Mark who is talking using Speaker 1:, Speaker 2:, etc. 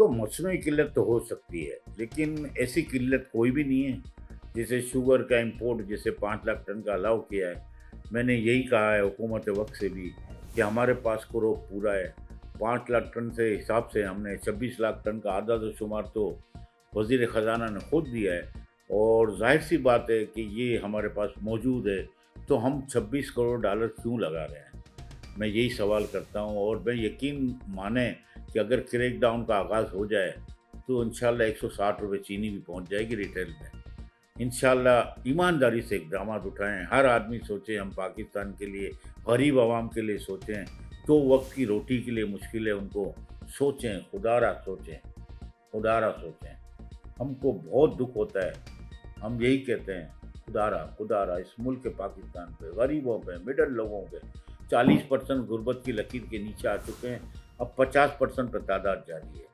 Speaker 1: देखो मसनूई किल्लत तो हो सकती है, लेकिन ऐसी किल्लत कोई भी नहीं है। जैसे शुगर का इंपोर्ट जैसे 5 लाख टन का अलाउ किया है, मैंने यही कहा है हुकूमत वक्त से भी कि हमारे पास को पूरा है। 5 लाख टन से हिसाब से हमने 26 लाख टन का आधा तो शुमार तो वजीर ख़जाना ने खुद दिया है, और जाहिर सी बात है कि ये हमारे पास मौजूद है, तो हम 26 करोड़ डॉलर क्यों लगा रहे हैं? मैं यही सवाल करता हूँ, और मैं यकीन माने कि अगर क्रैक डाउन का आगाज़ हो जाए तो इंशाल्लाह 160 रुपये चीनी भी पहुँच जाएगी रिटेल में। इंशाल्लाह ईमानदारी से इक़दाम उठाएं, हर आदमी सोचे हम पाकिस्तान के लिए, गरीब आवाम के लिए सोचें, तो वक्त की रोटी के लिए मुश्किल है उनको सोचें, खुदारा सोचें, खुदारा सोचें। हमको बहुत दुख होता है, हम यही कहते हैं खुदारा खुदारा इस मुल्क के पाकिस्तान पे, गरीबों पे, मिडल लोगों पे। 40% गुर्बत की लकीर के नीचे आ चुके हैं, अब 50% पर तादाद जारी है।